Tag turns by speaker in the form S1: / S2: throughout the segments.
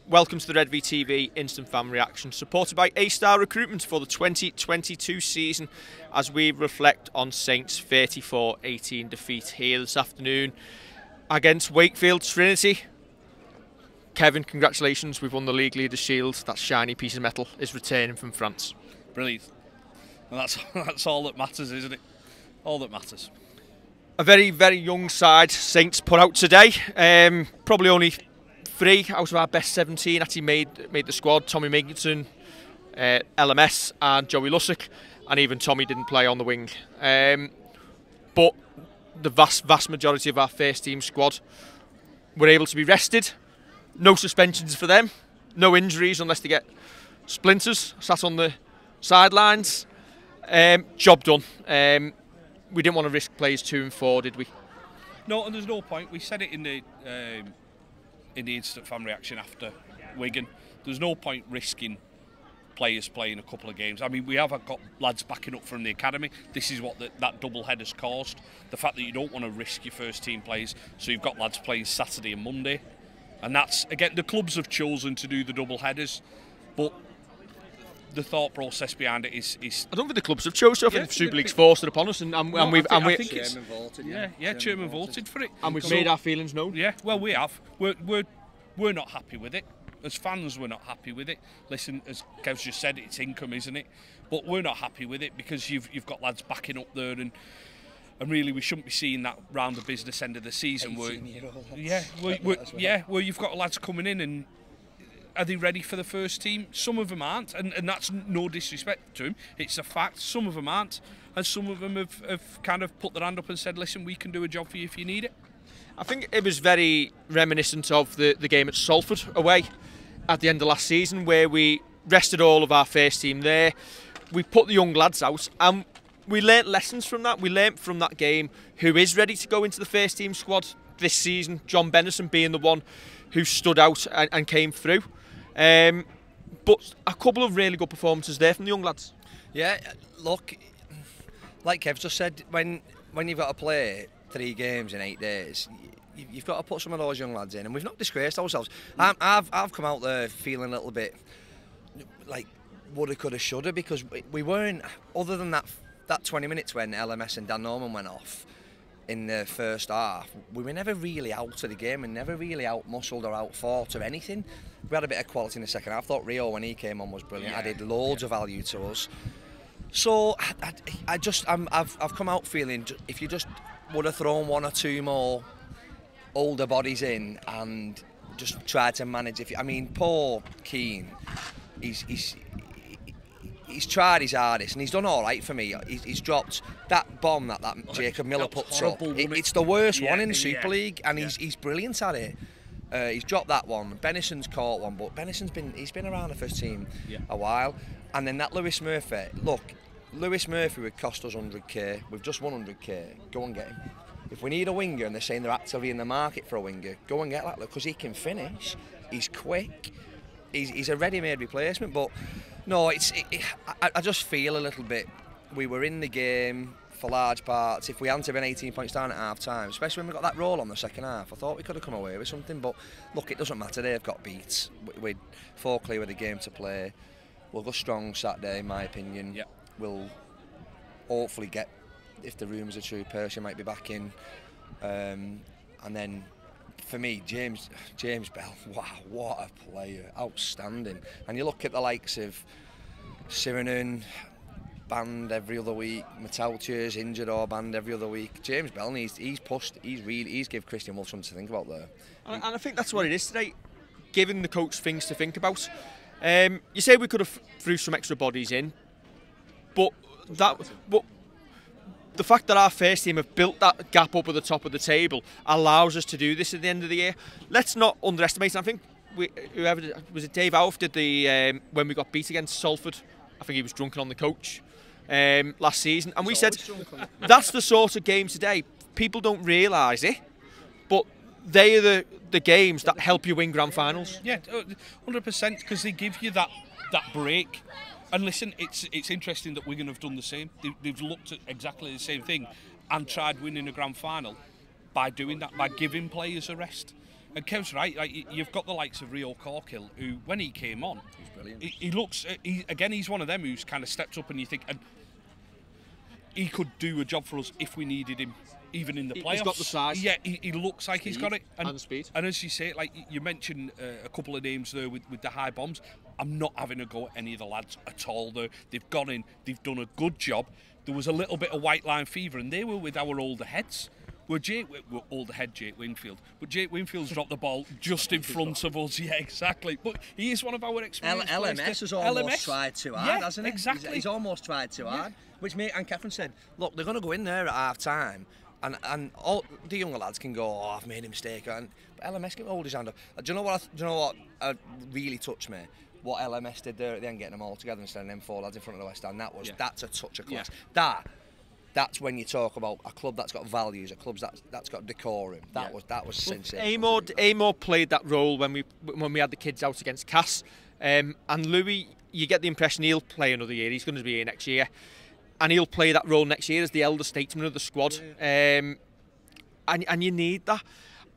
S1: welcome to the Redvee TV Instant Fan Reaction, supported by A-Star Recruitment for the 2022 season, as we reflect on Saints' 34-18 defeat here this afternoon against Wakefield Trinity. Kevin, congratulations, we've won the League Leaders Shield. That shiny piece of metal is returning from France.
S2: Brilliant. And that's all that matters, isn't it? All that matters.
S1: A very, very young side Saints put out today. Probably only 3 out of our best 17 actually made the squad. Tommy Migginson, LMS and Joey Lussick, and even Tommy didn't play on the wing. But the vast majority of our first team squad were able to be rested. No suspensions for them, no injuries unless they get splinters, sat on the sidelines. Job done. We didn't want to risk players 2 and 4, did we?
S2: No, and there's no point. We said it in the instant fan reaction after Wigan. There's no point risking players playing a couple of games. I mean, we have got lads backing up from the academy. This is what that double header's caused. The fact that you don't want to risk your first team players, so you've got lads playing Saturday and Monday. And that's, again, the clubs have chosen to do the double headers, but the thought process behind it is I
S1: don't think the clubs have chosen. I think the Super League's forced it upon us, and we've
S2: chairman voted for it,
S1: and we've made our feelings known.
S2: Yeah, well, we have. We're not happy with it. As fans, we're not happy with it. Listen, as Kev's just said, it's income, isn't it? But we're not happy with it because you've got lads backing up there, and really we shouldn't be seeing that round the business end of the season. Where you've got lads coming in and. Are they ready for the first team? Some of them aren't, and that's no disrespect to them. It's a fact. Some of them aren't, and some of them have kind of put their hand up and said, listen, we can do a job for you if you need it.
S1: I think it was very reminiscent of the game at Salford away at the end of last season, where we rested all of our first team there. We put the young lads out, and we learnt lessons from that. We learnt from that game who is ready to go into the first team squad this season, John Bennison being the one who stood out and came through. But a couple of really good performances there from the young lads.
S3: Yeah, look, like Kev just said, when you've got to play 3 games in 8 days, you've got to put some of those young lads in, and we've not disgraced ourselves. I've come out there feeling a little bit like woulda, coulda, shoulda, because we weren't, other than that 20 minutes when LMS and Dan Norman went off in the first half, we were never really out of the game and never really out-muscled or out-fought or anything. We had a bit of quality in the second half. I thought Rio, when he came on, was brilliant. Added loads of value to us. So I've come out feeling, if you just would have thrown 1 or 2 more older bodies in and just tried to manage. I mean, poor Keane, he's tried his hardest and he's done all right for me. He's dropped that bomb that Jacob Miller puts up. It's the worst one in the Super League, and he's brilliant at it. He's dropped that one. Bennison's caught one, but Bennison's been around the first team a while. And then that Lewis Murphy. Look, Lewis Murphy would cost us 100k. We've just won 100k. Go and get him. If we need a winger and they're saying they're actively in the market for a winger, go and get that, because he can finish. He's quick. He's a ready-made replacement. But no, I just feel a little bit. We were in the game for large parts. If we hadn't been 18 points down at half time, especially when we got that roll on the second half, I thought we could have come away with something. But look, it doesn't matter. They've got beats. We're 4 clear with the game to play. We'll go strong Saturday, in my opinion.
S2: Yep.
S3: We'll hopefully get, if the rumours are true, Percy might be back in. And then, for me, James Bell, wow, what a player, outstanding. And you look at the likes of Sirenen, banned every other week, Matautia's injured or banned every other week. James Bell, he's pushed, he's give Christian Wolf something to think about there.
S1: And I think that's what it is today, giving the coach things to think about. You say we could have threw some extra bodies in, but the fact that our first team have built that gap up at the top of the table allows us to do this at the end of the year. Let's not underestimate. I think whoever was it, Dave Alf did the when we got beat against Salford. I think he was drunken on the coach last season, and we said that's the sort of game today. People don't realise it, but they are the games that help you win grand finals.
S2: Yeah, 100%, because they give you that break. And listen, it's interesting that Wigan have done the same. They've looked at exactly the same thing and tried winning a grand final by doing that, by giving players a rest. And Kev's right. Like you've got the likes of Rio Corkill, who when he came on,
S3: He's brilliant.
S2: He looks. He's one of them who's kind of stepped up, and you think, and he could do a job for us if we needed him, even in the playoffs.
S1: He's got the size.
S2: Yeah, he looks like he's got it.
S1: And speed.
S2: And as you say, like you mentioned a couple of names there with the high bombs. I'm not having a go at any of the lads at all. Though they've gone in, they've done a good job. There was a little bit of white line fever, and they were with our older heads. We're older head Jake Wingfield, but Jake Wingfield's dropped the ball just in front of us. Yeah, exactly. But he is one of our experienced players.
S3: LMS has almost tried too hard, hasn't he?
S2: Exactly.
S3: He's almost tried too hard. Which and Catherine said, look, they're going to go in there at half time, and all the younger lads can go, oh, I've made a mistake, but LMS can hold his hand up. Do you know what really touched me? What LMS did there at the end, getting them all together and standing them 4 lads in front of the West End. That's a touch of class. Yeah. That's when you talk about a club that's got values, a club that's got decorum. That was sensational.
S1: Amor played that role when we had the kids out against Cass, and Louis. You get the impression he'll play another year. He's going to be here next year, and he'll play that role next year as the elder statesman of the squad. And you need that.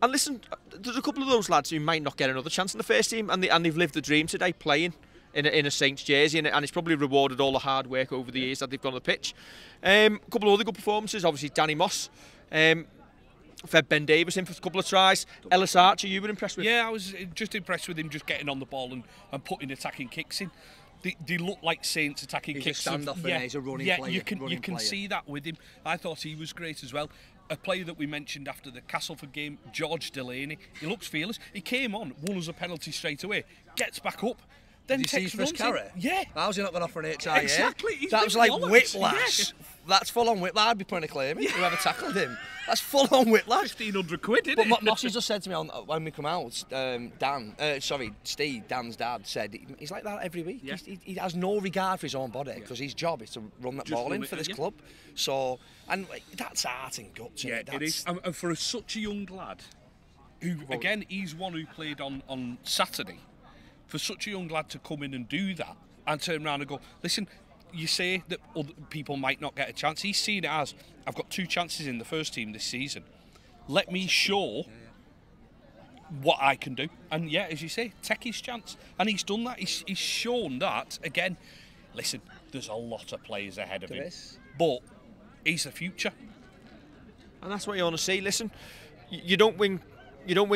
S1: And listen, there's a couple of those lads who might not get another chance in the first team, and they've lived the dream today playing in a Saints jersey, and it's probably rewarded all the hard work over the years that they've gone on the pitch. A couple of other good performances, obviously Danny Moss, fed Ben Davis in for a couple of tries. Ellis Archer, you were impressed with?
S2: Yeah, I was just impressed with him just getting on the ball and putting attacking kicks in. They look like Saints attacking kicks.
S3: He's a stand-off and he's a running player.
S2: You can see that with him. I thought he was great as well. A player that we mentioned after the Castleford game, George Delaney. He looks fearless. He came on, won us a penalty straight away, gets back up. Then
S3: Did you see his first carry?
S2: Yeah.
S3: How's he not going to offer an HIA?
S2: Exactly.
S3: That was like whiplash. Yeah. That's full on whiplash. I'd be putting a claim in whoever tackled him. That's full on whiplash.
S2: £1,500, isn't it?
S3: But Mossy just said to me when we come out, Steve, Dan's dad, said he's like that every week. Yeah. He has no regard for his own body because his job is to run that ball in for this club. So, and that's heart and guts.
S2: Yeah, it is. And for such a young lad, who again, he's one who played on Saturday. For such a young lad to come in and do that and turn around and go, listen, you say that other people might not get a chance. He's seen it as, I've got 2 chances in the first team this season. Let me show what I can do. And yeah, as you say, take his chance. And he's done that. He's shown that. Again, listen, there's a lot of players ahead of him. But he's the future.
S1: And that's what you want to see. Listen, you don't win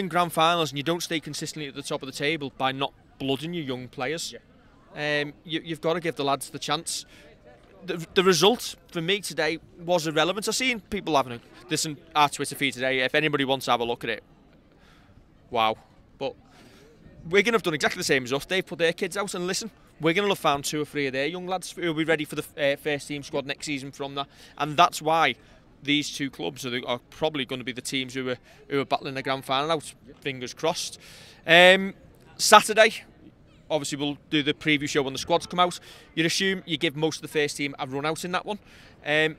S1: grand finals and you don't stay consistently at the top of the table by not blooding your young players. Yeah. You've got to give the lads the chance. The result for me today was irrelevant. I've seen people having this in our Twitter feed today. If anybody wants to have a look at it, wow. But Wigan have done exactly the same as us. They've put their kids out, and listen, Wigan will have found 2 or 3 of their young lads who will be ready for the first team squad next season from that. And that's why these 2 clubs are probably going to be the teams who are battling the grand final out. Fingers crossed. Saturday, obviously we'll do the preview show when the squads come out. You'd assume you give most of the first team a run out in that one.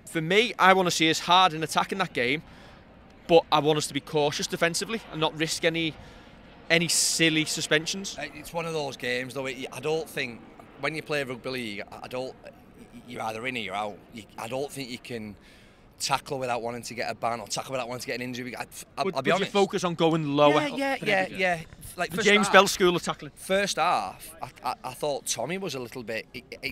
S1: For me, I want to see us hard in attacking that game, but I want us to be cautious defensively and not risk any silly suspensions.
S3: It's one of those games though. I don't think when you play rugby league, you're either in or you're out. I don't think you can tackle without wanting to get a ban or tackle without wanting to get an injury. I'll be honest.
S1: You focus on going lower?
S3: Yeah. Like
S1: the James Bell school of tackling.
S3: First half, I thought Tommy was a little bit.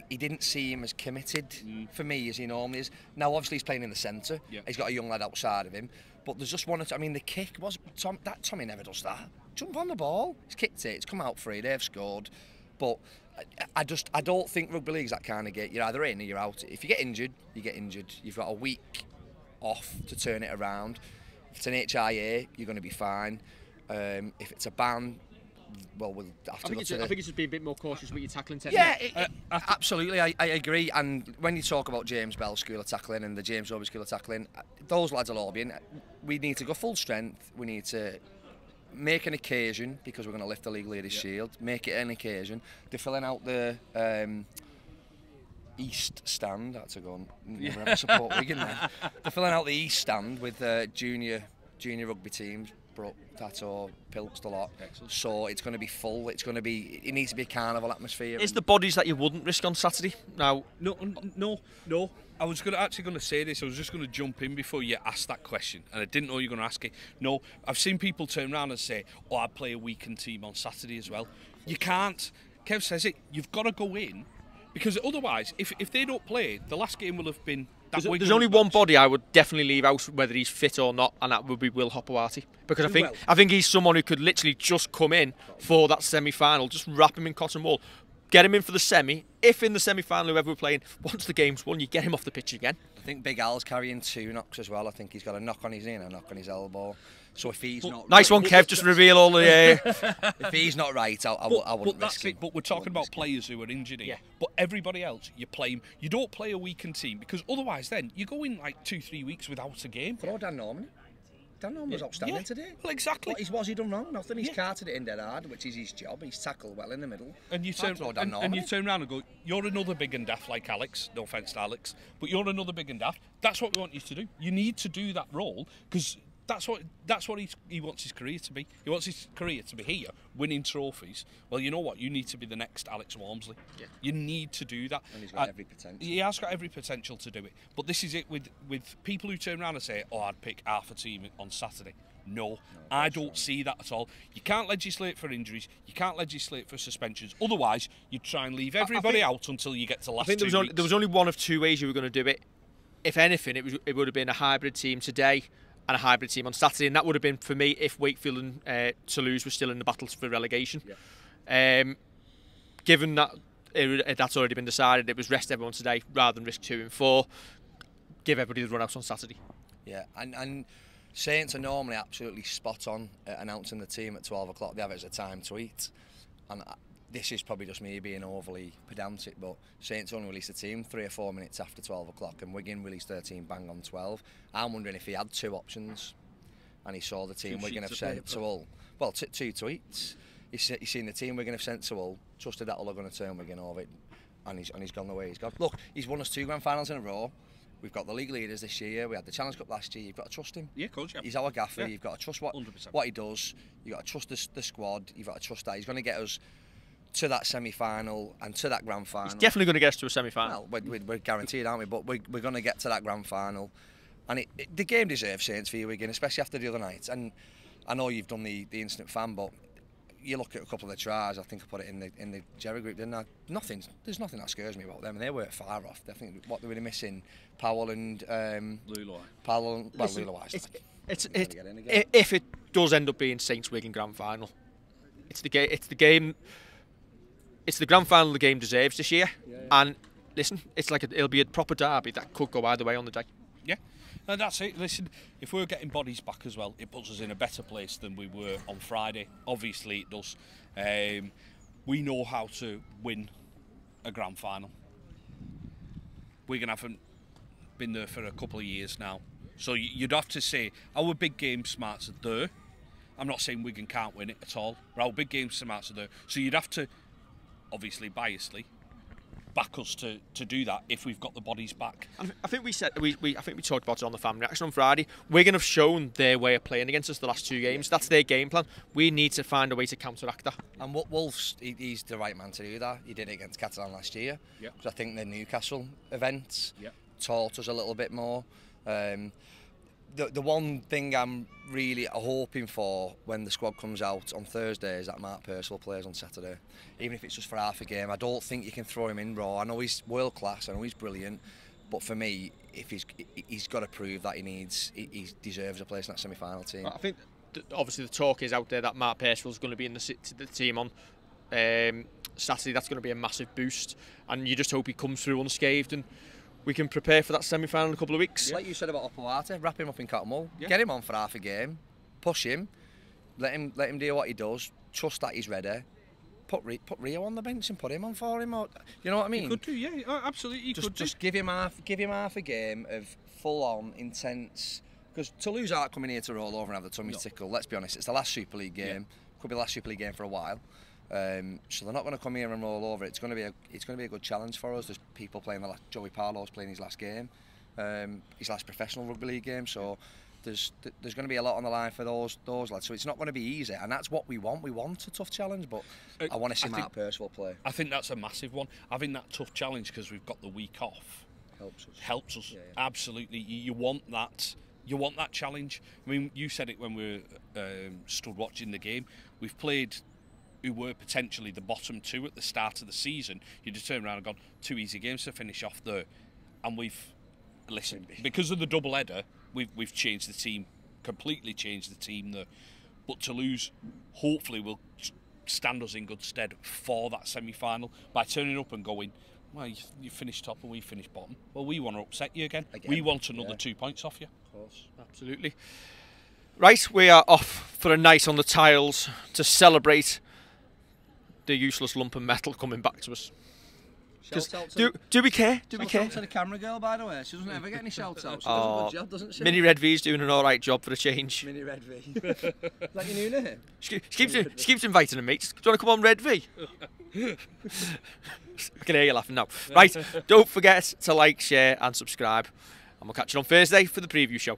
S3: He didn't seem as committed for me as he normally is. Now, obviously, he's playing in the centre. Yeah. He's got a young lad outside of him. But there's just one. I mean, the kick was Tommy never does that. Jump on the ball. He's kicked it. It's come out free. They've scored. But I don't think rugby league's that kind of game. You're either in or you're out. If you get injured, you get injured. You've got a week off to turn it around. If it's an HIA, you're going to be fine. If it's a ban, well, we'll have to
S1: I think it's just being a bit more cautious with your tackling technique.
S3: Yeah, absolutely, I agree. And when you talk about James Bell School of Tackling and the James Obi School of Tackling, those lads will all be in. We need to go full strength. We need to make an occasion, because we're going to lift the League Leaders Shield, make it an occasion. They're filling out the East stand. That's a go on. Never ever support Wigan then. They're filling out the East stand with junior rugby teams. Brook, Tato, pilched a lot.
S2: Excellent.
S3: So it's going to be full. It needs to be a carnival atmosphere.
S1: Is the bodies that you wouldn't risk on Saturday? Now,
S2: No. I was actually going to say this. I was just going to jump in before you asked that question, and I didn't know you were going to ask it. No, I've seen people turn around and say, "Oh, I'd play a weakened team on Saturday as well." You can't. Kev says it. You've got to go in, because otherwise, if they don't play, the last game will have been.
S1: There's only one body I would definitely leave out, whether he's fit or not, and that would be Will Hopewati. Because I think he's someone who could literally just come in for that semi-final, just wrap him in cotton wool, get him in for the semi. If in the semi-final, whoever we're playing, once the game's won, you get him off the pitch again.
S3: I think Big Al's carrying 2 knocks as well. I think he's got a knock on his knee and a knock on his elbow. So if he's not
S1: nice one, Kev. Just reveal all the.
S3: If he's not right, I wouldn't risk it.
S2: But we're talking about players who are injured here. Yeah. But everybody else, you play him. You don't play a weakened team, because otherwise, then you go in like 2-3 weeks without a game.
S3: Throw Dan Norman. Dan Norman was outstanding today.
S2: Well, exactly.
S3: What's he done wrong? Nothing. He's carted it in dead hard, which is his job. He's tackled well in the middle.
S2: And you turn around and go, "You're another big and daft like Alex." No offence to Alex, but you're another big and daft. That's what we want you to do. You need to do that role, because that's what he wants his career to be. He wants his career to be here, winning trophies. Well, you know what? You need to be the next Alex Walmsley. Yeah. You need to do that.
S3: And he's got every potential.
S2: He has got every potential to do it. But this is it with people who turn around and say, "Oh, I'd pick half a team on Saturday." No, I don't see that at all. You can't legislate for injuries. You can't legislate for suspensions. Otherwise, you try and leave everybody out until you get to last 2 weeks.
S1: There was only one of 2 ways you were going to do it. If anything, it would have been a hybrid team today and a hybrid team on Saturday, and that would have been for me if Wakefield and Toulouse were still in the battles for relegation. Yeah. Given that that's already been decided, it was rest everyone today rather than risk 2 and 4. Give everybody the run out on Saturday.
S3: Yeah, and Saints are normally absolutely spot on at announcing the team at 12 o'clock. They have it as a time tweet, and this is probably just me being overly pedantic, but Saints only released the team 3 or 4 minutes after 12 o'clock, and Wigan released their team bang on 12. I'm wondering if he had 2 options and he saw the team Wigan have sent to Hull. Well, 2 tweets. He's seen the team Wigan have sent to Hull, trusted that Hull are going to turn Wigan over, and he's gone the way he's gone. Look, he's won us 2 grand finals in a row. We've got the league leaders this year. We had the Challenge Cup last year. You've got to trust him.
S2: Yeah, of course, yeah.
S3: He's our gaffer. Yeah. You've got to trust what he does. You've got to trust the squad. You've got to trust that he's going to get us to that semi-final and to that grand final.
S1: He's definitely going to get us to a semi-final.
S3: Well, we're guaranteed, aren't we? But we're going to get to that grand final. And the game deserves Saints for you, Wigan, especially after the other night. And I know you've done the instant fan, but you look at a couple of the tries. I think I put it in the Jerry group, didn't I? There's nothing that scares me about them. They weren't far off. I think what they were missing, Powell and
S2: Lulawai.
S3: Powell, well, Lulawai.
S1: If it does end up being Saints Wigan grand final, it's the game. It's the grand final the game deserves this year. Yeah. And listen, it'll be a proper derby that could go either way on the day.
S2: Yeah. And that's it. Listen, if we're getting bodies back as well, it puts us in a better place than we were on Friday. Obviously, it does. We know how to win a grand final. Wigan haven't been there for a couple of years now. So you'd have to say, our big game smarts are there. I'm not saying Wigan can't win it at all, but our big game smarts are there. So you'd have to, obviously biasly, back us to do that if we've got the bodies back.
S1: I think we talked about it on the fan reaction on Friday. Wigan have shown their way of playing against us the last 2 games. That's their game plan. We need to find a way to counteract that.
S3: And Wolves, he's the right man to do that. He did it against Catalan last year. Yep. Because I think the Newcastle events taught us a little bit more. The one thing I'm really hoping for when the squad comes out on Thursday is that Mark Purcell plays on Saturday. Even if it's just for half a game, I don't think you can throw him in raw. I know he's world class, I know he's brilliant, but for me, if he's got to prove that he deserves a place in that semi-final team.
S1: I think obviously the talk is out there that Mark Purcell's going to be in the team on Saturday. That's going to be a massive boost, and you just hope he comes through unscathed and we can prepare for that semi-final in a couple of weeks.
S3: Like you said about Opawate, wrap him up in cotton wool, get him on for half a game, push him, let him do what he does, trust that he's ready. Put Rio on the bench and put him on for him. Or, you know what I mean?
S2: You could do, yeah, absolutely.
S3: Just give him half a game of full-on, intense. Because Toulouse aren't coming here to roll over and have the tummy tickle. Let's be honest, it's the last Super League game. Could be the last Super League game for a while. So they're not going to come here and roll over. It's going to be a good challenge for us. There's people playing Joey Parlow's playing his last game, his last professional rugby league game. So there's going to be a lot on the line for those lads. So it's not going to be easy, and that's what we want. We want a tough challenge, but I want to see Mark Percival play.
S2: I think that's a massive one. Having that tough challenge because we've got the week off helps us. Yeah. Absolutely. You want that. You want that challenge. I mean, you said it when we stood watching the game. We've played who were potentially the bottom two at the start of the season. You just turn around and gone 2 easy games to finish off there, and we've listened because of the double header. We've changed the team, completely changed the team there. But to lose, hopefully, will stand us in good stead for that semi-final by turning up and going, well, you finished top and we finished bottom. Well, we want to upset you again. We want another 2 points off you.
S3: Of course.
S1: Absolutely. Right, we are off for a night on the tiles to celebrate the useless lump of metal coming back to us. Do we care? Do we care?
S3: Shout out to the camera girl, by the way. She doesn't ever get any shout outs. She does a good job, doesn't she?
S1: Mini Redvee's doing an alright job for a change.
S3: Mini Redvee. Is that your new name?
S1: She keeps inviting them, mate. Do you want to come on Redvee? I can hear you laughing now. Right, don't forget to like, share and subscribe. And we'll catch you on Thursday for the preview show.